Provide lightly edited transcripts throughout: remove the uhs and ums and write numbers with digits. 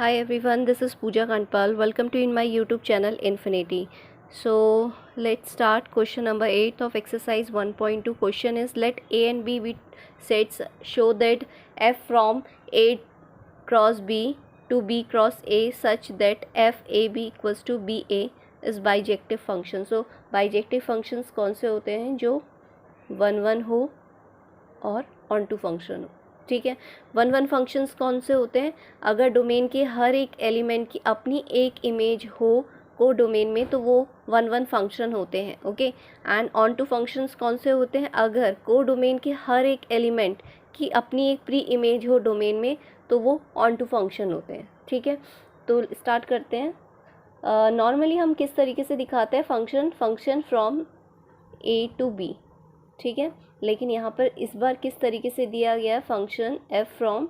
Hi everyone, this is Pooja Kandpal. Welcome to in my YouTube channel Infinity. So let's start question number 8 of exercise 1.2. Question is, let A and B with sets show that F from A cross B to B cross A such that FAB equals to BA is bijective function. So bijective functions कौन से होते हैं? जो 1 1 हो और on to function हो. ठीक है. 1 1 फंक्शंस कौन से होते हैं? अगर डोमेन के हर एक एलिमेंट की अपनी एक इमेज हो को डोमेन में, तो वो 1 1 फंक्शन होते हैं. Okay. And onto functions कौन से होते हैं? अगर को डोमेन के हर एक एलिमेंट की अपनी एक प्री इमेज हो डोमेन में, तो वो ऑन टू फंक्शन होते हैं. ठीक है. तो स्टार्ट करते हैं. नॉर्मली हम किस तरीके से दिखाते हैं? Function from A to B. ठीक है. लेकिन यहाँ पर इस बार किस तरीके से दिया गया है? फंक्शन एफ फ्रॉम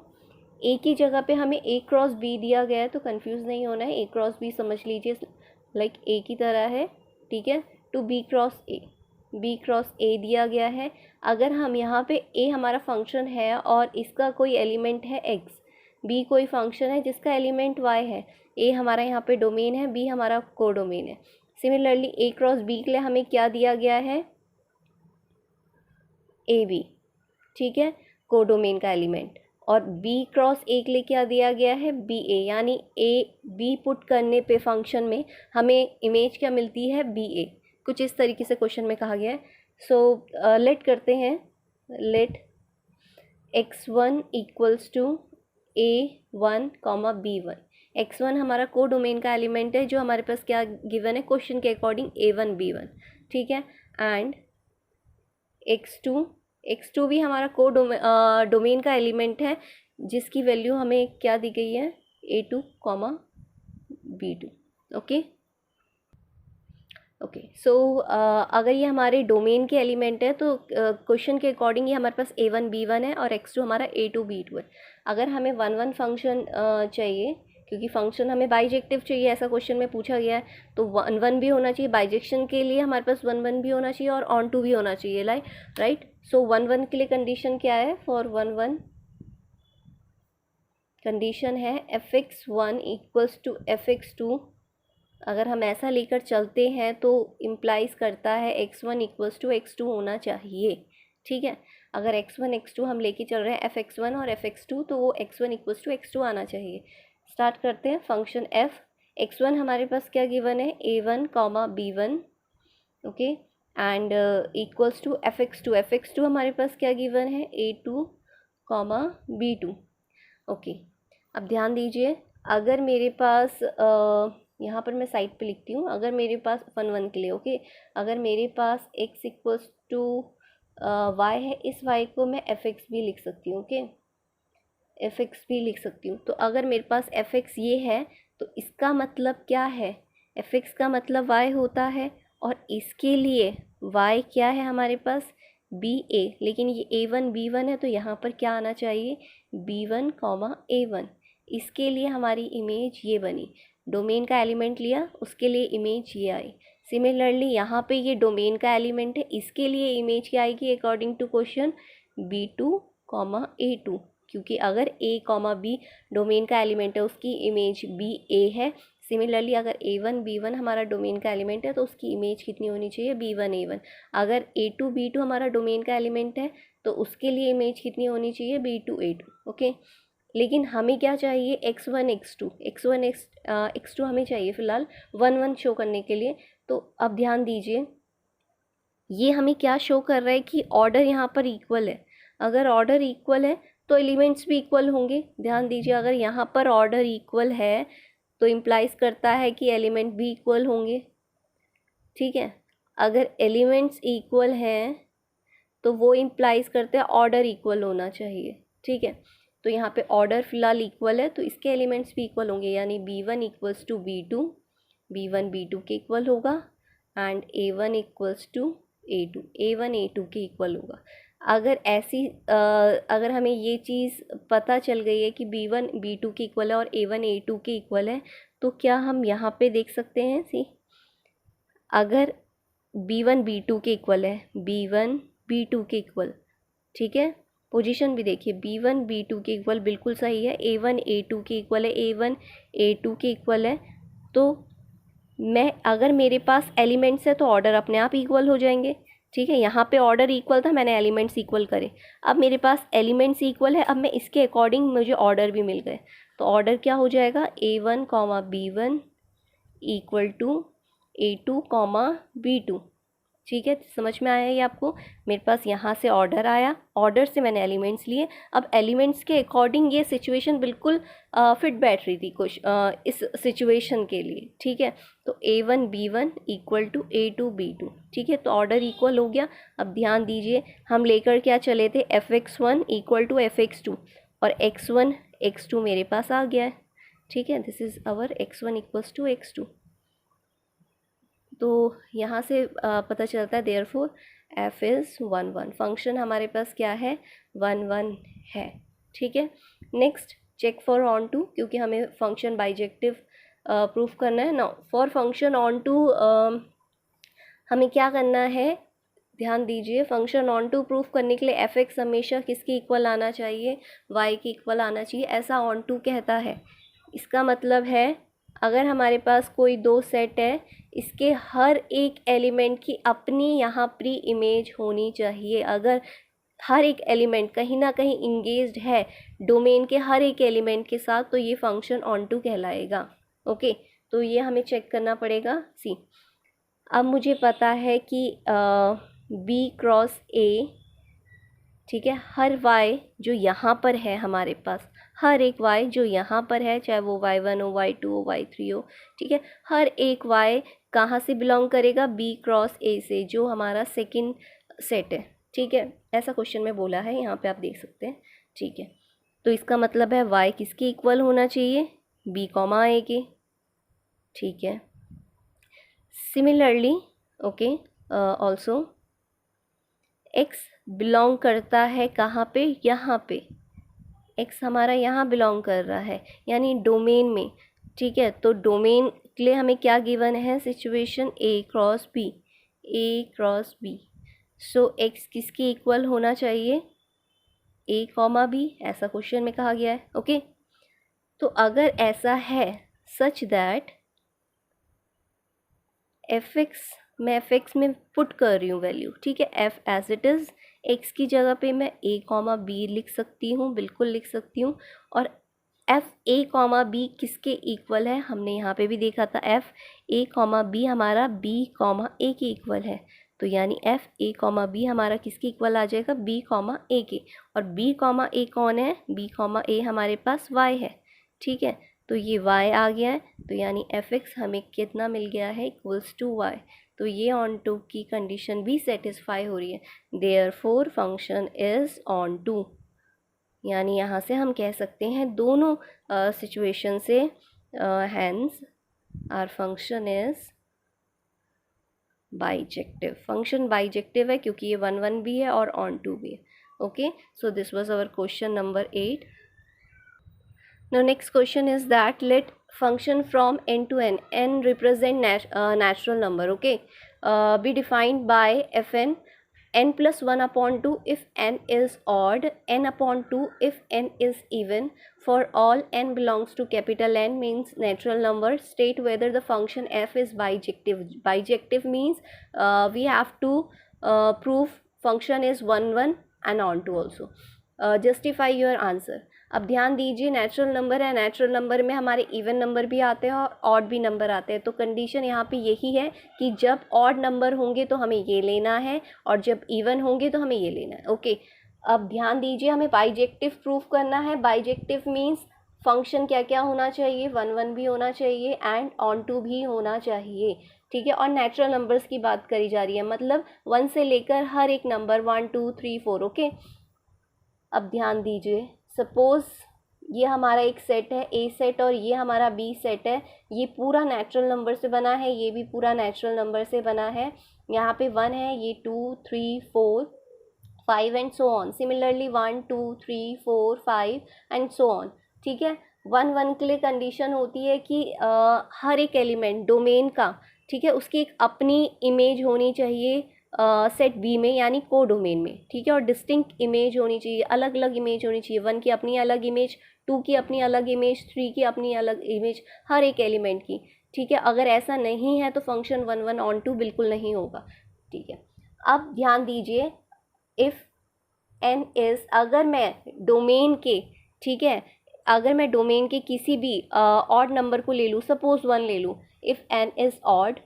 ए की जगह पे हमें ए क्रॉस बी दिया गया है, तो कंफ्यूज नहीं होना है. ए क्रॉस बी समझ लीजिए लाइक ए की तरह है. ठीक है. टू बी क्रॉस ए दिया गया है. अगर हम यहाँ पे ए हमारा फंक्शन है और इसका कोई एलिमेंट है एक्स, बी कोई फंक्शन है जिसका एलिमेंट वाई है, ए हमारा यहाँ पे डोमेन है, बी हमारा को डोमेन है. सिमिलरली ए क्रॉस बी के लिए हमें क्या दिया गया है? A B. ठीक है. कोडोमेन का एलिमेंट. और बी क्रॉस ए के लिए क्या दिया गया है? बी ए. यानी ए बी पुट करने पे फंक्शन में हमें इमेज क्या मिलती है? बी ए. कुछ इस तरीके से क्वेश्चन में कहा गया है. सो लेट करते हैं. Late x1 equals to a1 comma b1. x1 हमारा कोडोमेन का एलिमेंट है, जो हमारे पास क्या गिवन है क्वेश्चन के अकॉर्डिंग a1 b1. ठीक है. एंड x2 भी हमारा डोमेन का एलिमेंट है, जिसकी वैल्यू हमें क्या दी गई है? a2 comma b2. ओके. सो अगर ये हमारे डोमेन के एलिमेंट है, तो क्वेश्चन के अकॉर्डिंग ये हमारे पास a1 b1 है और x2 हमारा a2 b2 है. अगर हमें 1 1 फंक्शन चाहिए, क्योंकि फंक्शन हमें बाइजेक्टिव चाहिए, ऐसा क्वेश्चन में पूछा गया है, तो 1 1 भी होना चाहिए. बाइजेक्शन के लिए हमारे पास 1 1 भी होना चाहिए और ऑन टू भी होना चाहिए. राइट. सो 1 1 के लिए कंडीशन क्या है? फॉर 1 1 कंडीशन है fx1 इक्वल्स टू fx2. अगर हम ऐसा लेकर चलते हैं तो इम्प्लाइज करता है x1 इक्वल्स टू x2 होना चाहिए. ठीक है. अगर x1 x2 हम लेके चल रहे हैं fx1 और fx2, तो वो x1 इक्वल्स टू x2 आना चाहिए. स्टार्ट करते हैं. फंक्शन f x1 हमारे पास क्या गिवन है? a1 comma b1. Okay. And equals to fx2 हमारे पास क्या गिवन है? a2 comma b2. ओके. अब ध्यान दीजिए, अगर मेरे पास यहाँ पर मैं साइड पे लिखती हूँ. अगर मेरे पास 1 1 के लिए, ओके, अगर मेरे पास x इक्वल्स टू y है, इस y को मैं fx भी लिख सकती हूँ. ओके, fx भी लिख सकती हूँ. तो अगर मेरे पास fx ये है, तो इसका मतलब क्या है? fx का मतलब y होता है, और इसके लिए y क्या है हमारे पास? ba. लेकिन ये a1 b1 है, तो यहाँ पर क्या आना चाहिए? b1 comma a1. इसके लिए हमारी इमेज ये बनी. डोमेन का एलिमेंट लिया, उसके लिए इमेज ये आई. सिमिलरली यहाँ पे ये डोमेन का एलिमेंट है, इसके लिए इमेज क्या आएगी according to question? b2 comma a2. क्योंकि अगर a कॉमा b डोमेन का एलिमेंट है, उसकी इमेज b a है. सिमिलरली अगर a1 b1 हमारा डोमेन का एलिमेंट है, तो उसकी इमेज कितनी होनी चाहिए? b1 a1. अगर a2 b2 हमारा डोमेन का एलिमेंट है, तो उसके लिए इमेज कितनी होनी चाहिए? b2 a2. ओके. लेकिन हमें क्या चाहिए? x1 x2 हमें चाहिए फिलहाल 1 1 शो करने के लिए. तो अब ध्यान दीजिए, ये हमें क्या शो कर रहा है? कि ऑर्डर यहाँ पर इक्वल है. अगर ऑर्डर इक्वल है तो एलिमेंट्स भी इक्वल होंगे. ध्यान दीजिए, अगर यहाँ पर ऑर्डर इक्वल है तो इम्प्लाइज करता है कि एलिमेंट भी इक्वल होंगे. ठीक है. अगर एलिमेंट्स इक्वल हैं तो वो इम्प्लाइज करते हैं ऑर्डर इक्वल होना चाहिए. ठीक है. तो यहाँ पे ऑर्डर फिलहाल इक्वल है, तो इसके एलिमेंट्स भी इक्वल होंगे. यानी b1 equals to b2, b1 b2 के इक्वल होगा. And a1 equals to a2, a1 a2 के इक्वल होगा. अगर अगर हमें ये चीज़ पता चल गई है कि b1 b2 के इक्वल है और a1 a2 के इक्वल है, तो क्या हम यहाँ पे देख सकते हैं? अगर b1 b2 के इक्वल है, b1 b2 के इक्वल, ठीक है, पोजीशन भी देखिए, B1 B2 के इक्वल बिल्कुल सही है, A1 A2 के इक्वल है, A1 A2 के इक्वल है। तो मैं अगर मेरे पास एलिमेंट्स है तो ऑर्डर अपने आप इक्वल हो जाएंगे, ठीक है। यहाँ पे ऑर्डर इक्वल था, मैंने एलिमेंट्स इक्वल करे। अब मेरे पास एलिमेंट्स इक्वल है, अब मैं इसके अकॉर्डिंग मुझे ऑर्डर भी मिल गए। तो ऑर्डर क्या हो जाएगा, A1 B1 equal to A2 B2, ठीक है। समझ में आया ये आपको। मेरे पास यहाँ से ऑर्डर आया, ऑर्डर से मैंने एलिमेंट्स लिए। अब एलिमेंट्स के अकॉर्डिंग ये सिचुएशन बिल्कुल फिट बैठ रही थी कुछ इस सिचुएशन के लिए, ठीक है। तो A1 B1 equal to A2 B2, ठीक है। तो ऑर्डर इक्वल हो गया। अब ध्यान दीजिए, हम लेकर क्या चले थे, fx1 इक्वल टू fx2, और x1 x2 मेरे पास आ गया है, ठीक है। This is our x1 equals to x2। तो यहाँ से पता चलता है देयरफॉर f इज़ 1 1। फंक्शन हमारे पास क्या है, 1 1 है, ठीक है। Next check for onto, क्योंकि हमें फंक्शन बाइजेक्टिव प्रूफ करना है ना। फॉर फंक्शन ऑन टू हमें क्या करना है, ध्यान दीजिए। फंक्शन ऑन टू प्रूफ करने के लिए f(x) हमेशा किसके इक्वल आना चाहिए, y के इक्वल आना चाहिए, ऐसा ऑन टू कहता है। इसका मतलब है अगर हमारे पास कोई दो सेट है, इसके हर एक एलिमेंट की अपनी यहाँ प्री इमेज होनी चाहिए। अगर हर एक एलिमेंट कहीं ना कहीं इंगेज्ड है डोमेन के हर एक एलिमेंट के साथ, तो ये फंक्शन ऑन टू कहलाएगा। ओके, तो ये हमें चेक करना पड़ेगा। सी, अब मुझे पता है कि B क्रॉस A, ठीक है, हर y जो यहाँ पर है हमारे पास, हर एक y जो यहाँ पर है, चाहे वो y1 हो, y2 हो, y3 हो, ठीक है, हर एक y कहाँ से बिलोंग करेगा, B क्रॉस A से, जो हमारा सेकंड सेट है, ठीक है। ऐसा क्वेश्चन में बोला है, यहाँ पे आप देख सकते हैं, ठीक है। तो इसका मतलब है y किसके इक्वल होना चाहिए, B कॉमा A के, ठीक है। Similarly okay, also x belong करता है कहाँ पे, यहाँ पे। x हमारा यहाँ बिलोंग कर रहा है, यानी डोमेन में, ठीक है। तो डोमेन के लिए हमें क्या गिवन है, situation A cross B, A cross B। So x किसके इक्वल होना चाहिए, A कॉमा B, ऐसा क्वेश्चन में कहा गया है। ओके, तो अगर ऐसा है सच दैट fx, मैं fx में पुट कर रही हूँ वैल्यू, ठीक है, f as it is, x की जगह पे मैं a कॉमा b लिख सकती हूँ, बिल्कुल लिख सकती हूँ। और f a कॉमा b किसके इक्वल है, हमने यहाँ पे भी देखा था, f a कॉमा b हमारा b कॉमा a के इक्वल है। तो यानी f a कॉमा b हमारा किसके इक्वल आ जाएगा, b कॉमा a के। और b कॉमा a कौन है, b कॉमा a हमारे पास y है, ठीक है। तो ये y आ गया है, तो यानी fx हमें कितना मिल गया है, इक्वल्स टू y। तो ये ऑन टू की कंडीशन भी सेटिस्फाई हो रही है, therefore function is onto. यानी यहाँ से हम कह सकते हैं दोनों सिचुएशन से, hence our function is bijective. Function bijective है क्योंकि ये 1 1 भी है और ऑन टू भी है। Okay, so this was our question number 8. Now next question is that let function from n to n represent natural number, okay, be defined by fn, n plus 1 upon 2 if n is odd, n upon 2 if n is even. For all n belongs to capital N means natural number. State whether the function f is bijective. Bijective means we have to prove function is 1 1 and on to also. Justify your answer. अब ध्यान दीजिए, natural number है, natural number में हमारे even number भी आते हैं और ऑड भी नंबर आते हैं। तो कंडीशन यहाँ पे यही है कि जब ऑड नंबर होंगे तो हमें ये लेना है और जब इवन होंगे तो हमें ये लेना है। ओके, अब ध्यान दीजिए, हमें बाइजेक्टिव प्रूफ करना है। बाइजेक्टिव मीन्स फंक्शन क्या क्या होना चाहिए, 1 1 भी होना चाहिए एंड ऑन टू भी होना चाहिए, ठीक है। और नेचुरल नंबर्स की बात करी जा रही है, मतलब 1 से लेकर हर एक नंबर 1 2 3 4। ओके, अब ध्यान दीजिए, सपोज़ ये हमारा एक सेट है ए सेट और ये हमारा बी सेट है। ये पूरा नेचुरल नंबर से बना है, ये भी पूरा नेचुरल नंबर से बना है। यहाँ पे 1 है, ये 2 3 4 5 and so on. Similarly 1 2 3 4 5 and so on, ठीक है। 1 1 के लिए कंडीशन होती है कि हर एक एलिमेंट डोमेन का, ठीक है, उसकी एक अपनी इमेज होनी चाहिए सेट बी में यानी कोडोमेन में, ठीक है। और डिस्टिंक्ट इमेज होनी चाहिए, अलग अलग इमेज होनी चाहिए, 1 की अपनी अलग इमेज, 2 की अपनी अलग इमेज, 3 की अपनी अलग इमेज, हर एक एलिमेंट की, ठीक है। अगर ऐसा नहीं है तो फंक्शन 1 1 ऑन 2 बिल्कुल नहीं होगा, ठीक है। अब ध्यान दीजिए, इफ़ एन इज़, अगर मैं डोमेन के, ठीक है, अगर मैं डोमेन के किसी भी ऑड नंबर को ले लूँ, सपोज 1 ले लूँ, इफ़ एन इज़ ऑड,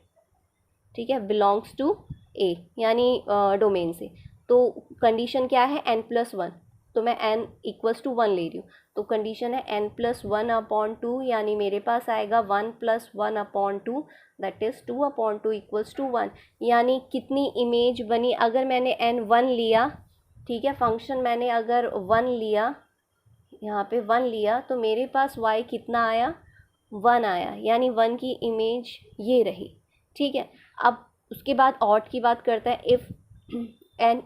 ठीक है, बिलोंग्स टू ए यानी डोमेन से, तो कंडीशन क्या है, n+1, तो मैं n इक्वल्स टू 1 ले रही हूँ, तो कंडीशन है n+1/2, यानी मेरे पास आएगा 1+1/2, दैट इज़ 2/2 इक्वल्स टू 1। यानी कितनी इमेज बनी, अगर मैंने n1 लिया, ठीक है, फंक्शन मैंने अगर 1 लिया, यहाँ पे 1 लिया, तो मेरे पास y कितना आया, 1 आया, यानी 1 की इमेज ये रही, ठीक है। अब उसके बाद ऑड की बात करते हैं, if n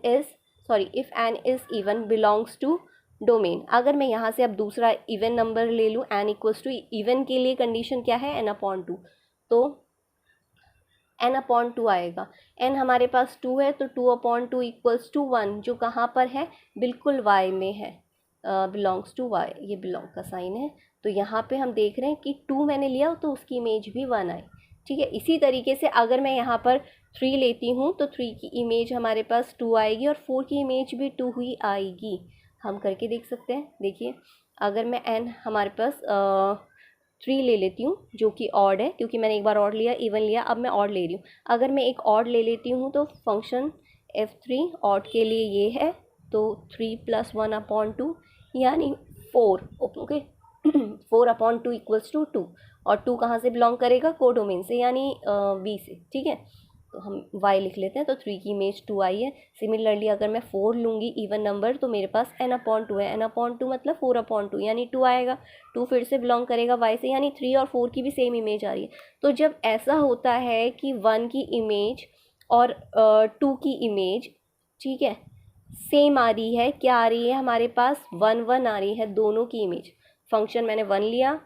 is even belongs to domain. अगर मैं यहाँ से अब दूसरा इवन नंबर ले लूँ, n इक्वल्स टू, इवन के लिए कंडीशन क्या है, n/2, तो n/2 आएगा। n हमारे पास 2 है, तो 2/2 इक्वल्स टू 1, जो कहाँ पर है, बिल्कुल y में है, बिलोंग्स टू y, ये बिलोंग का साइन है। तो यहाँ पे हम देख रहे हैं कि 2 मैंने लिया तो उसकी इमेज भी 1 आई, ठीक है। इसी तरीके से अगर मैं यहाँ पर 3 लेती हूँ तो 3 की इमेज हमारे पास 2 आएगी, और 4 की इमेज भी 2 ही आएगी। हम करके देख सकते हैं, देखिए, अगर मैं n हमारे पास 3 ले लेती हूँ, जो कि ऑड है, क्योंकि मैंने एक बार ऑड लिया, इवन लिया, अब मैं ऑड ले रही हूँ। अगर मैं एक ऑड ले लेती हूँ तो फंक्शन f3 ऑड के लिए ये है, तो 3+1/2 यानी 4, ओके। 4/2 इक्वल्स टू 2, और 2 कहाँ से बिलोंग करेगा, कोडोमेन से, यानी बी से, ठीक है। तो हम y लिख लेते हैं, तो 3 की इमेज 2 आई है। सिमिलरली अगर मैं 4 लूँगी इवन नंबर, तो मेरे पास n/2 है, n/2 मतलब 4/2 यानी 2 आएगा, 2 फिर से बिलोंग करेगा y से, यानी 3 और 4 की भी सेम इमेज आ रही है। तो जब ऐसा होता है कि 1 की इमेज और 2 की इमेज, ठीक है, सेम आ रही है, क्या आ रही है हमारे पास, 1 1 आ रही है, दोनों की इमेज, फंक्शन मैंने 1 लिया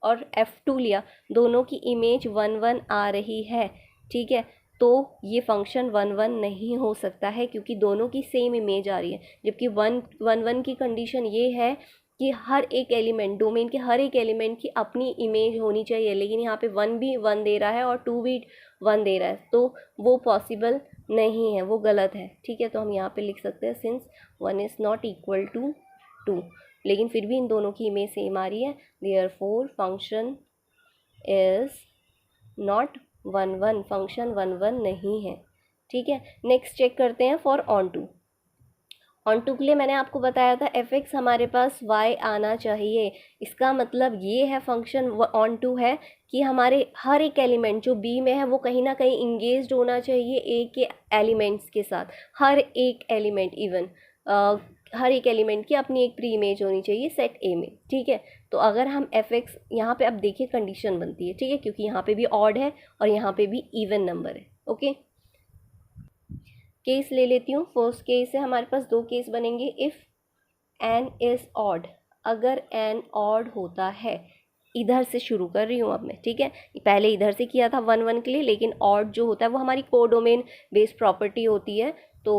और f2 लिया, दोनों की इमेज 1 1 आ रही है, ठीक है। तो ये फंक्शन 1 1 नहीं हो सकता है, क्योंकि दोनों की सेम इमेज आ रही है। जबकि 1 1 की कंडीशन ये है कि हर एक एलिमेंट, डोमेन के हर एक एलिमेंट की अपनी इमेज होनी चाहिए, लेकिन यहाँ पे 1 भी 1 दे रहा है और 2 भी 1 दे रहा है, तो वो पॉसिबल नहीं है, वो गलत है, ठीक है। तो हम यहाँ पे लिख सकते हैं, since 1 is not equal to 2, लेकिन फिर भी इन दोनों की इमेज सेम आ रही है, therefore function is not 1 1, function 1 1 नहीं है, ठीक है। नेक्स्ट चेक करते हैं फॉर ऑन टू के लिए मैंने आपको बताया था f(x) हमारे पास y आना चाहिए। इसका मतलब ये है फंक्शन ऑन टू है कि हमारे हर एक एलिमेंट जो b में है वो कहीं ना कहीं इंगेज्ड होना चाहिए a के एलिमेंट्स के साथ, हर एक एलिमेंट, इवन हर एक एलिमेंट की अपनी एक प्री इमेज होनी चाहिए सेट a में, ठीक है। तो अगर हम f(x) यहाँ पे, अब देखिए कंडीशन बनती है, ठीक है, क्योंकि यहाँ पे भी ऑड है और यहाँ पे भी इवन नंबर है, ओके। केस ले लेती हूँ, फर्स्ट केस है, हमारे पास 2 केस बनेंगे। इफ़ n इज़ ऑड, अगर n ऑड होता है, इधर से शुरू कर रही हूँ अब मैं, ठीक है, पहले इधर से किया था 1 1 के लिए, लेकिन ऑड जो होता है वो हमारी कोडोमेन बेस्ड प्रॉपर्टी होती है, तो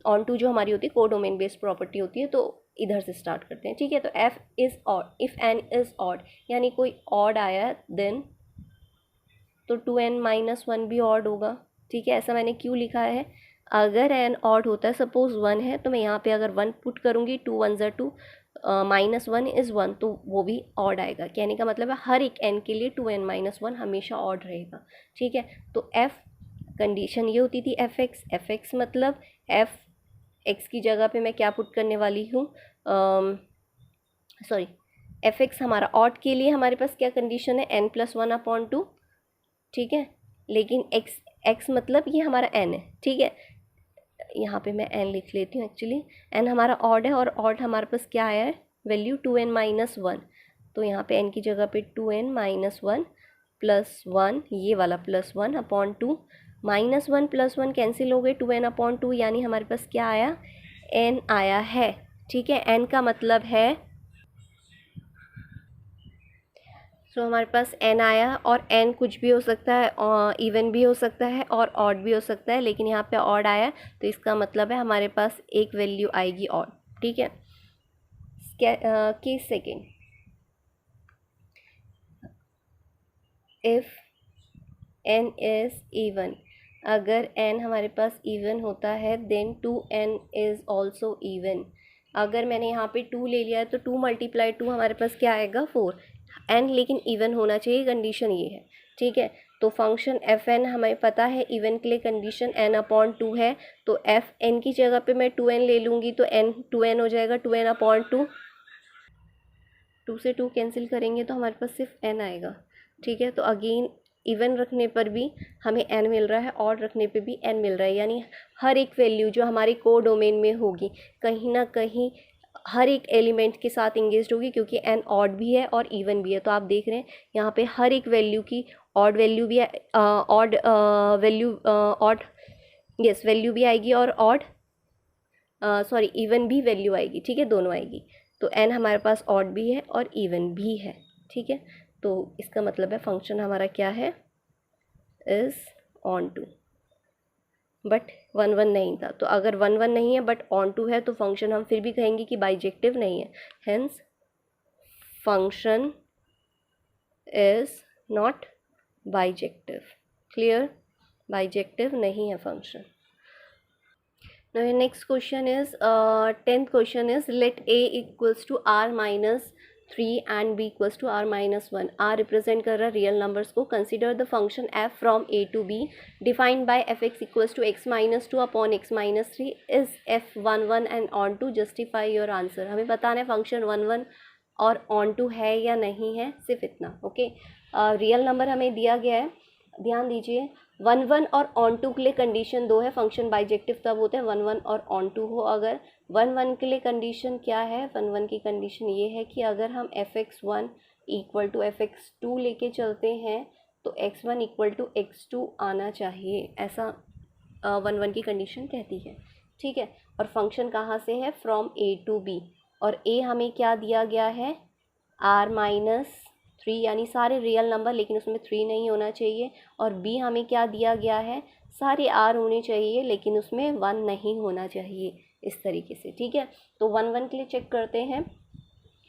ऑन टू जो हमारी होती है कोडोमेन बेस्ड प्रॉपर्टी होती है, तो इधर से स्टार्ट करते हैं, ठीक है। तो f is odd, if n is odd यानी कोई ऑड आया देन तो 2n-1 भी ऑड होगा, ठीक है। ऐसा मैंने क्यों लिखा है, अगर n ऑड होता है, सपोज 1 है, तो मैं यहाँ पे अगर 1 पुट करूँगी, 2 1 ज़ा 2, -1 इज़ 1, तो वो भी ऑड आएगा। कहने का मतलब है हर एक n के लिए 2n-1 हमेशा ऑड रहेगा, ठीक है। तो f कंडीशन ये होती थी f(x) मतलब f(x) की जगह पे मैं क्या पुट करने वाली हूँ, सॉरी, f(x) हमारा ऑड के लिए हमारे पास क्या कंडीशन है, n+1/2, ठीक है। लेकिन x मतलब ये हमारा n है, ठीक है। यहाँ पे मैं n लिख लेती हूँ, एक्चुअली n हमारा ऑड है, और ऑड हमारे पास क्या आया है, वैल्यू 2n-1, तो यहाँ पे n की जगह पे 2n-1 प्लस 1, ये वाला +1/2, -1 + 1 कैंसिल हो गए, 2n/2, यानी हमारे पास क्या आया, n आया है, ठीक है। n का मतलब है, सो हमारे पास n आया, और n कुछ भी हो सकता है, इवन भी हो सकता है और ऑड भी हो सकता है, लेकिन यहाँ पे ऑड आया तो इसका मतलब है हमारे पास एक वैल्यू आएगी ऑड। ठीक है। Case second, if n is even, अगर n हमारे पास इवन होता है then 2n is also even. अगर मैंने यहाँ पे 2 ले लिया है तो 2 मल्टीप्लाई 2 हमारे पास क्या आएगा 4। n लेकिन इवन होना चाहिए, कंडीशन ये है। ठीक है। तो फंक्शन एफ एन हमें पता है इवन के लिए कंडीशन n/2 है, तो एफ एन की जगह पे मैं 2n ले लूँगी तो n 2n हो जाएगा, 2n/2। 2 से 2 कैंसिल करेंगे तो हमारे पास सिर्फ n आएगा। ठीक है। तो अगेन इवन रखने पर भी हमें n मिल रहा है, ऑड रखने पे भी n मिल रहा है, यानी हर एक वैल्यू जो हमारे को डोमेन में होगी कहीं ना कहीं हर एक एलिमेंट के साथ इंगेज होगी, क्योंकि n ऑड भी है और इवन भी है। तो आप देख रहे हैं यहाँ पे हर एक वैल्यू की ऑड वैल्यू भी है, odd value odd yes value भी आएगी, और ऑड सॉरी इवन भी वैल्यू आएगी। ठीक है, दोनों आएगी। तो n हमारे पास ऑड भी है और इवन भी है। ठीक है। तो इसका मतलब है फंक्शन हमारा क्या है, इज़ ऑन टू। बट 1 1 नहीं था, तो अगर 1 1 नहीं है बट ऑन टू है तो फंक्शन हम फिर भी कहेंगे कि बाइजेक्टिव नहीं है। Hence function is not bijective. Clear, bijective नहीं है function. Now your next question is 10th question is let a equals to r minus 3 and b equals to r minus 1। r represent कर रहा है real numbers को। Consider the function f from a to b defined by fx equals to x minus 2 upon x minus 3 is f 1 1 and on to justify your answer। हमें बताना है function 1 1 और on to है या नहीं है, सिर्फ इतना। ओके। रियल नंबर हमें दिया गया है, ध्यान दीजिए। 1 1 और ऑन टू के लिए कंडीशन 2 है, फंक्शन बाइजेक्टिव तब होता है 1 1 और ऑन टू हो। अगर 1 1 के लिए कंडीशन क्या है, 1 1 की कंडीशन ये है कि अगर हम fx1 इक्वल टू fx2 लेके चलते हैं तो x1 इक्वल टू x2 आना चाहिए, ऐसा 1 1 की कंडीशन कहती है। ठीक है। और फंक्शन कहाँ से है, फ्रॉम a टू b, और a हमें क्या दिया गया है, r माइनस 3, यानी सारे रियल नंबर लेकिन उसमें 3 नहीं होना चाहिए। और b हमें क्या दिया गया है, सारे r होने चाहिए लेकिन उसमें 1 नहीं होना चाहिए, इस तरीके से। ठीक है। तो 1 1 के लिए चेक करते हैं,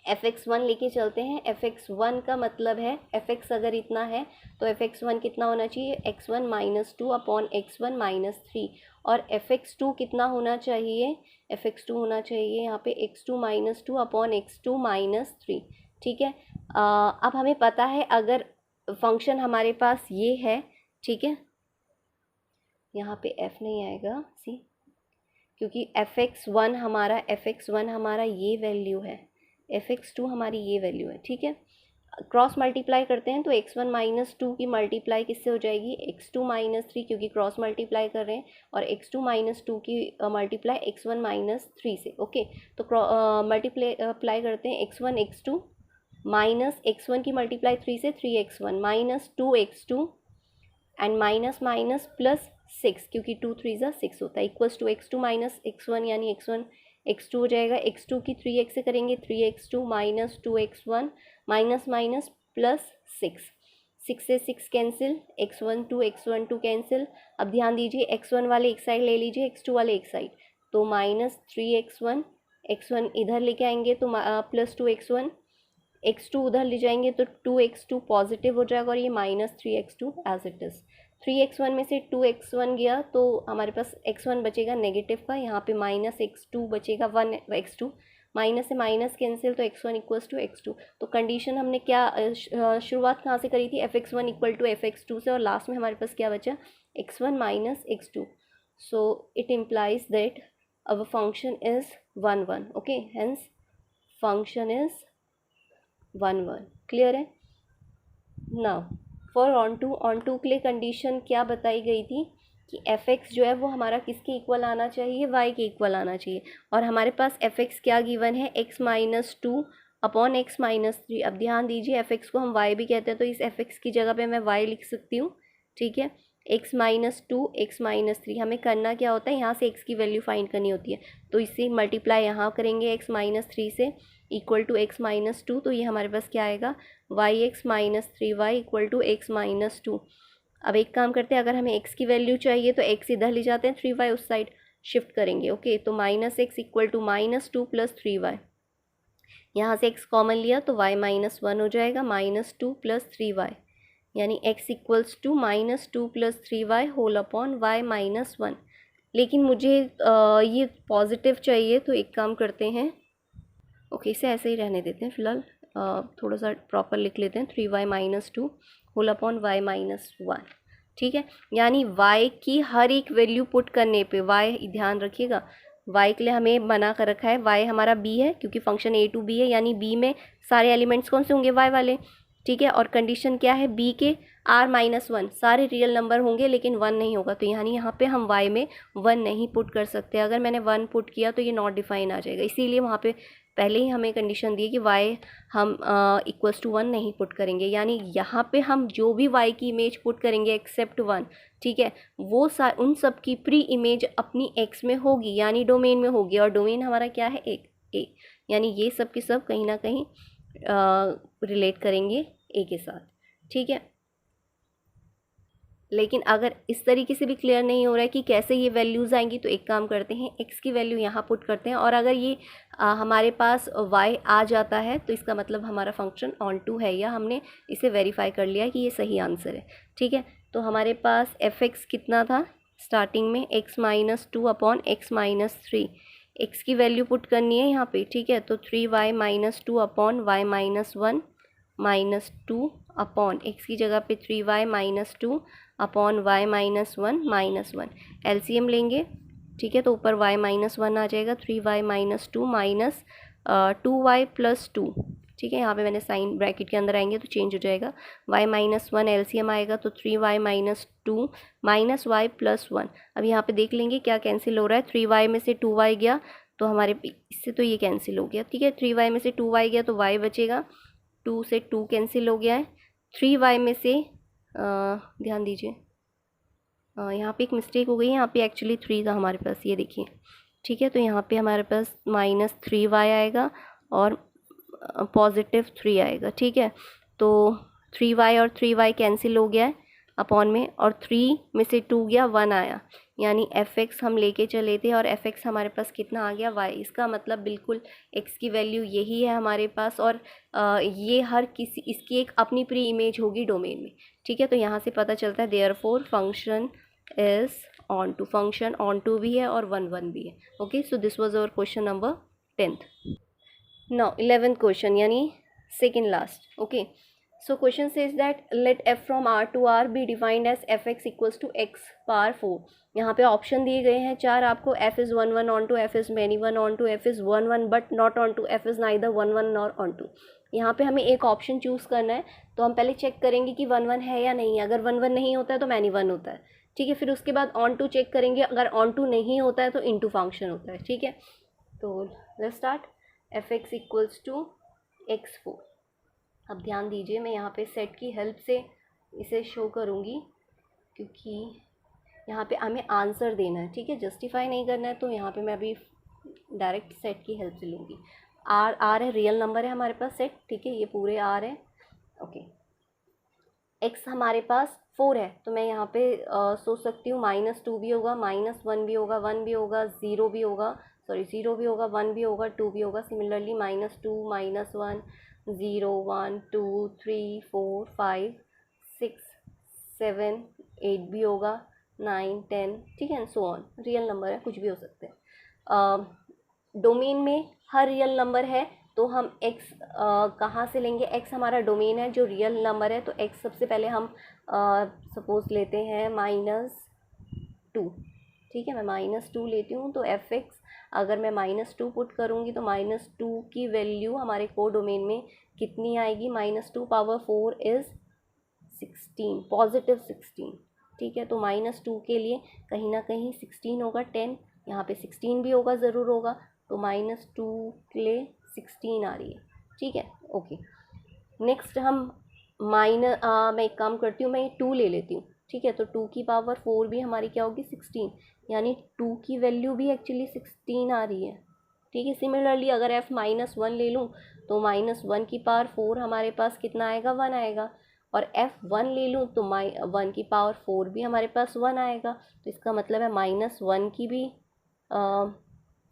fx1 लेके चलते हैं। fx1 का मतलब है fx अगर इतना है तो fx1 कितना होना चाहिए, x1 minus 2 upon x1 minus 3। और fx2 कितना होना चाहिए, fx2 होना चाहिए यहाँ पे x2 minus 2 upon x2 minus 3। ठीक है। अब हमें पता है अगर फंक्शन हमारे पास ये है, ठीक है, यहाँ पे f नहीं आएगा सी, क्योंकि fx1 हमारा ये वैल्यू है, fx2 हमारी ये वैल्यू है। ठीक है। क्रॉस मल्टीप्लाई करते हैं तो x1 माइनस 2 की मल्टीप्लाई किससे हो जाएगी, x2 माइनस 3, क्योंकि क्रॉस मल्टीप्लाई कर रहे हैं, और x2 माइनस 2 की मल्टीप्लाई x1 माइनस 3 से। ओके। तो मल्टीप्लाई करते हैं x1 x2 माइनस x1 की मल्टीप्लाई 3 से 3x1 minus 2x2 and minus minus plus 6, क्योंकि 2 3 ज़ा 6 होता है, equals to x2 minus x1, यानी x1 x2 हो जाएगा। x2 की 3x से करेंगे 3x2 minus 2x1 minus minus plus 6 से 6 कैंसिल, x12 कैंसिल। अब ध्यान दीजिए x1 वाले एक साइड ले लीजिए, x2 वाले एक साइड, तो माइनस 3x1, x1 इधर लेके आएंगे तो प्लस 2x1, x2 उधर ले जाएंगे तो 2x2 पॉजिटिव हो जाएगा, और ये minus 3x2 as it is. 3x1 में से 2x1 गया तो हमारे पास x1 बचेगा नेगेटिव का, यहाँ पे माइनस x2 बचेगा 1x2, माइनस से माइनस कैंसिल, तो x1 इक्वल्स टू x2। तो कंडीशन हमने क्या शुरुआत कहाँ से करी थी, fx1 इक्वल टू fx2 से, और लास्ट में हमारे पास क्या बचा, x1 minus x2। So it implies that our function is 1 1। Okay, hence function is 1 1। Clear है। नाउ फॉर ऑन टू के लिए कंडीशन क्या बताई गई थी कि fx जो है वो हमारा किसके इक्वल आना चाहिए, y के इक्वल आना चाहिए, और हमारे पास fx क्या गिवन है, x minus 2 upon x minus 3। अब ध्यान दीजिए fx को हम y भी कहते हैं, तो इस fx की जगह पे मैं y लिख सकती हूँ। ठीक है। x minus to x minus three, हमें करना क्या होता है, यहाँ से x की वैल्यू फाइंड करनी होती है, तो इससे मल्टीप्लाई यहाँ करेंगे x माइनस थ्री से equal to x minus two, तो ये हमारे पास क्या आएगा, y x minus three y equal to x minus two. अब एक काम करते हैं, अगर हमें x की वैल्यू चाहिए तो x इधर ले जाते हैं, थ्री वाई उस साइड शिफ्ट करेंगे। ओके, तो minus x equal to minus two plus three y, यहाँ से x कॉमन लिया तो y माइनस वन हो जाएगा, minus two plus three y, यानी x equals to minus two plus three y whole upon y minus one. लेकिन मुझे ये पॉजिटिव चाहिए, तो एक काम करते हैं, ओके इसे ऐसे ही रहने देते हैं फिलहाल, थोड़ा सा प्रॉपर लिख लेते हैं, three y minus two whole upon y minus one. ठीक है, यानी y की हर एक वैल्यू पुट करने पे, y ध्यान रखिएगा, y के लिए हमें बना कर रखा है, y हमारा b है क्योंकि फंक्शन a टू b है, यानी b में सारे एलिमेंट्स कौन से होंगे, y वाले। ठीक है, और कंडीशन क्या है, b के r माइनस वन सारे रियल नंबर होंगे लेकिन वन नहीं होगा, तो यानी यहाँ पे हम y में वन नहीं पुट कर सकते, अगर मैंने वन पुट किया तो ये नॉट डिफाइन आ जाएगा, इसीलिए वहाँ पे पहले ही हमें कंडीशन दी कि y हम इक्वल्स टू वन नहीं पुट करेंगे, यानी यहाँ पे हम जो भी y की इमेज पुट करेंगे एक्सेप्ट वन, ठीक है, वो उन सब की प्री इमेज अपनी x में होगी, यानी डोमेन में होगी, और डोमेन हमारा क्या है, एक ए, यानी ये सब के सब कहीं ना कहीं रिलेट करेंगे ए के साथ। ठीक है, लेकिन अगर इस तरीके से भी क्लियर नहीं हो रहा है कि कैसे ये वैल्यूज़ आएंगी, तो एक काम करते हैं, x की वैल्यू यहाँ पुट करते हैं, और अगर ये हमारे पास y आ जाता है तो इसका मतलब हमारा फंक्शन ऑन टू है, या हमने इसे वेरीफाई कर लिया कि ये सही आंसर है। ठीक है, तो हमारे पास f(x) कितना था स्टार्टिंग में, x minus two upon x minus three, x की वैल्यू पुट करनी है यहाँ पे। ठीक है, तो three y minus two upon y minus one minus two upon x की जगह पे three y minus two upon y minus one, LCM लेंगे। ठीक है, तो ऊपर वाई माइनस वन आ जाएगा, three y minus two minus two y plus two. ठीक है, यहाँ पे मैंने साइन ब्रैकेट के अंदर आएंगे तो चेंज हो जाएगा, वाई माइनस वन एलसीएम आएगा, तो three y minus two minus y plus one. अब यहाँ पे देख लेंगे क्या कैंसिल हो रहा है, थ्री वाई में से टू वाई गया तो हमारे इससे तो ये कैंसिल हो गया। ठीक है, थ्री वाई में से टू वाई गया तो वाई बचेगा, टू से टू कैंसिल हो गया है, थ्री वाई में से ध्यान दीजिए यहाँ पे एक मिस्टेक हो गई है, यहाँ पे एक्चुअली थ्री था हमारे पास, ये देखिए। ठीक है, तो यहाँ पे हमारे पास माइनस थ्री वाई आएगा और पॉजिटिव थ्री आएगा। ठीक है, तो थ्री वाई और थ्री वाई कैंसिल हो गया है अपॉन में, और थ्री में से टू गया, वन आया, यानी f(x) हम लेके चले थे और f(x) हमारे पास कितना आ गया, y। इसका मतलब बिल्कुल x की वैल्यू यही है हमारे पास, और ये हर किसी इसकी एक अपनी प्री इमेज होगी डोमेन में। ठीक है, तो यहाँ से पता चलता है therefore function is onto, function onto भी है और वन वन भी है। Okay, so this was our question number 10th। Now 11th question, यानी second last. Okay, so question says that let f from r to r be defined as fx equals to x power 4। यहाँ पे option दिए गए हैं चार आपको, f is 1 1 on to, f is many 1 on to, f is 1 1 but not on to, f is neither 1 1 nor on to। यहाँ पे हमें एक ऑप्शन चूज़ करना है, तो हम पहले चेक करेंगे कि 1 1 है या नहीं, अगर 1 1 नहीं होता है तो मैनी 1 होता है। ठीक है, फिर उसके बाद ऑन टू चेक करेंगे, अगर ऑन टू नहीं होता है तो इनटू फंक्शन होता है। ठीक है, तो let's start, fx equals to x4। अब ध्यान दीजिए, मैं यहाँ पे सेट की हेल्प से इसे शो करूँगी, क्योंकि यहाँ पे हमें आंसर देना है। ठीक है, जस्टिफाई नहीं करना है, तो यहाँ पे मैं अभी डायरेक्ट सेट की हेल्प से लूँगी। आर है, रियल नंबर है हमारे पास सेट। ठीक है, ये पूरे आर है। ओके, एक्स हमारे पास 4 है, तो मैं यहाँ पे सोच सकती हूँ माइनस टू भी होगा, माइनस वन भी होगा, वन भी होगा, ज़ीरो भी होगा, सॉरी ज़ीरो भी होगा, वन भी होगा, टू भी होगा। Similarly minus two, minus one, 0 1 2 3 4 5 6 7 8 भी होगा, 9 10, ठीक है, सो ऑन। रियल नंबर है, कुछ भी हो सकते हैं। डोमेन में हर रियल नंबर है, तो हम x कहाँ से लेंगे, x हमारा डोमेन है जो रियल नंबर है, तो x सबसे पहले हम सपोज लेते हैं -2। ठीक है, मैं -2 लेती हूँ, तो f(x) अगर मैं -2 पुट करूँगी तो -2 की वैल्यू हमारे को डोमेन में कितनी आएगी, -2 पावर 4 इज़ 16, पॉजिटिव 16। ठीक है, तो -2 के लिए कहीं ना कहीं 16 होगा, 10 यहाँ पे 16 भी होगा, ज़रूर होगा, तो -2 के लिए 16 आ रही है। ठीक है, ओके। नेक्स्ट हम मैं एक काम करती हूँ, मैं 2 ले लेती हूँ। ठीक है, तो 2 की पावर 4 भी हमारी क्या होगी 16, यानी 2 की वैल्यू भी एक्चुअली 16 आ रही है। ठीक है, सिमिलरली अगर f -1 ले लूँ तो -1 की पावर 4 हमारे पास कितना आएगा 1 आएगा, और f1 ले लूँ तो 1 की पावर 4 भी हमारे पास 1 आएगा। तो इसका मतलब है -1 की भी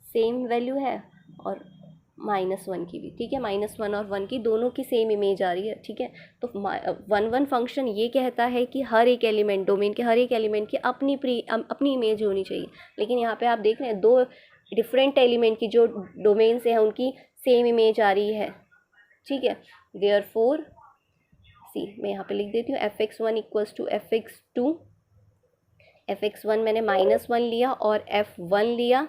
सेम वैल्यू है और -1 की भी। ठीक है, -1 और 1 की दोनों की सेम इमेज आ रही है। ठीक है, तो 1 फंक्शन ये कहता है कि हर एक एलिमेंट, डोमेन के हर एक एलिमेंट की अपनी इमेज होनी चाहिए। लेकिन यहाँ पे आप देख रहे हैं दो डिफरेंट एलिमेंट की जो डोमेन से हैं उनकी सेम इमेज आ रही है। ठीक है, देयरफॉर मैं यहाँ पे लिख देती हूँ fx1 = fx2। fx1 मैंने -1 लिया और f1 लिया।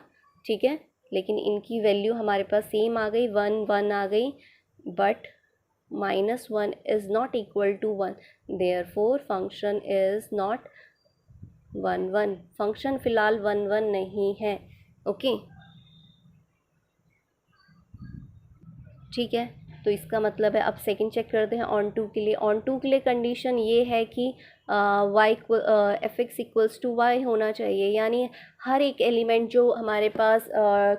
ठीक है, लेकिन इनकी वैल्यू हमारे पास सेम आ गई, 1 1 आ गई, but -1 is not equal to 1, therefore function is not 1 1। Function फ़िलहाल 1 1 नहीं है। ओके, ठीक है, तो इसका मतलब है अब सेकंड चेक करते हैं ऑन टू के लिए। ऑन टू के लिए कंडीशन ये है कि fx = y होना चाहिए, यानी हर एक एलिमेंट जो हमारे पास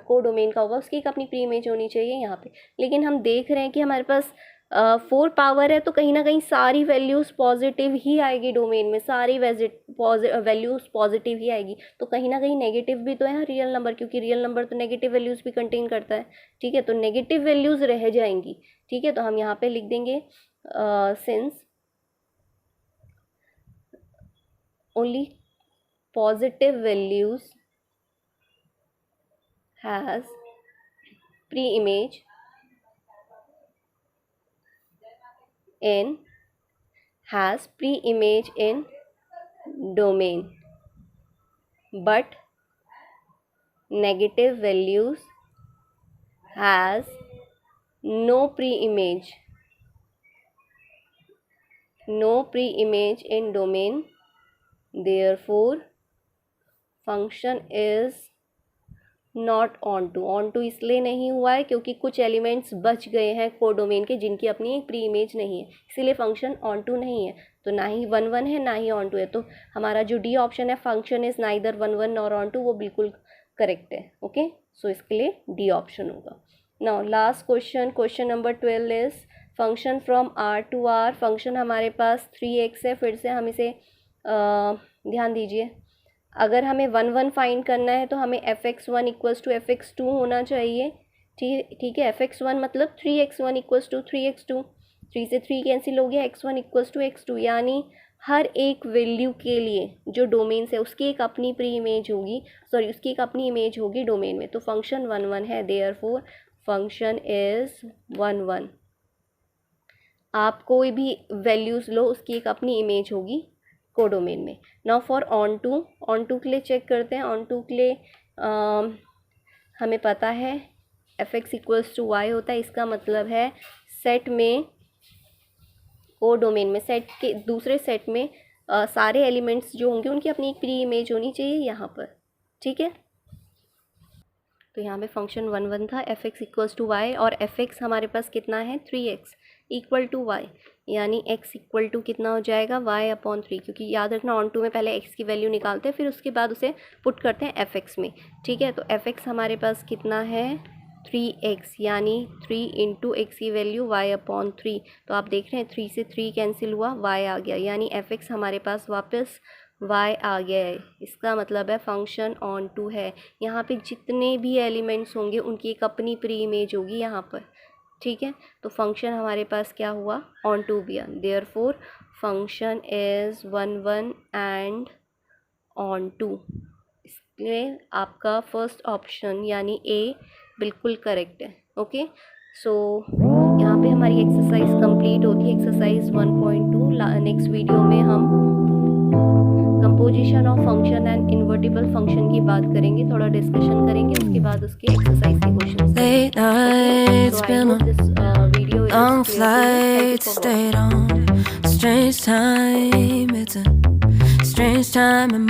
को डोमेन का होगा उसकी एक अपनी प्री इमेज होनी चाहिए यहाँ पे। लेकिन हम देख रहे हैं कि हमारे पास 4 पावर है, तो कहीं ना कहीं सारी वैल्यूज़ पॉजिटिव ही आएगी डोमेन में, सारी वैल्यूज़ पॉजिटिव ही आएगी। तो कहीं ना कहीं नेगेटिव भी तो है रियल नंबर, क्योंकि रियल नंबर तो नेगेटिव वैल्यूज़ भी कंटेन करता है। ठीक है, तो नेगेटिव वैल्यूज़ रह जाएंगी। ठीक है, तो हम यहाँ पे लिख देंगे since only positive values has pre image in domain, but negative values has no pre-image in domain, therefore function is not onto इसलिए नहीं हुआ है क्योंकि कुछ एलिमेंट्स बच गए हैं कोडोमेन के जिनकी अपनी एक प्री इमेज नहीं है, इसीलिए फंक्शन ऑन टू नहीं है। तो ना ही 1 1 है ना ही ऑन टू है, तो हमारा जो डी ऑप्शन है function is neither 1 1 nor onto, वो बिल्कुल करेक्ट है। ओके, सो इसके लिए डी ऑप्शन होगा। Now last question number 12 is function from R to R। Function हमारे पास 3x है। फिर से हम इसे ध्यान दीजिए, अगर हमें 1 1 फाइंड करना है तो हमें fx1 = fx2 होना चाहिए। ठीक है, fx1 मतलब 3x1 = 3x2, 3 से 3 कैंसिल हो गया, x1 = x2, यानी हर एक वैल्यू के लिए जो डोमेन से उसकी एक अपनी प्री इमेज होगी, उसकी एक अपनी इमेज होगी डोमेन में। तो फंक्शन 1 1 है, देयरफॉर फंक्शन इज़ 1 1। आप कोई भी वैल्यूज़ लो उसकी एक अपनी इमेज होगी कोडोमेन में। नाउ फॉर ऑन टू के लिए चेक करते हैं। ऑन टू के लिए हमें पता है fx = y होता है। इसका मतलब है सेट में, कोडोमेन में, सेट के दूसरे सेट में सारे एलिमेंट्स जो होंगे उनकी अपनी एक प्री इमेज होनी चाहिए यहाँ पर। ठीक है, तो यहाँ पे फंक्शन 1 1 था, fx = y, और fx हमारे पास कितना है 3x = y, यानी x = कितना हो जाएगा y/3, क्योंकि याद रखना ऑन टू में पहले x की वैल्यू निकालते हैं फिर उसके बाद उसे पुट करते हैं fx में। ठीक है, तो fx हमारे पास कितना है 3x, यानी 3 × x की वैल्यू y/3। तो आप देख रहे हैं 3 से 3 कैंसिल हुआ, y आ गया, यानी fx हमारे पास वापस y आ गया है। इसका मतलब है फंक्शन ऑन टू है। यहाँ पे जितने भी एलिमेंट्स होंगे उनकी एक अपनी प्री इमेज होगी यहाँ पर। ठीक है, तो फंक्शन हमारे पास क्या हुआ ऑन टू भी, therefore function is 1 1 and onto. इसलिए आपका फर्स्ट ऑप्शन यानी ए बिल्कुल करेक्ट है। ओके, सो यहाँ पे हमारी एक्सरसाइज कंप्लीट होती है, एक्सरसाइज 1.2। नेक्स्ट वीडियो में हम composition of function and invertible function की बात करेंगे, थोड़ा डिस्कशन करेंगे, उसके बाद उसके एक्सरसाइज के क्वेश्चंस करेंगे।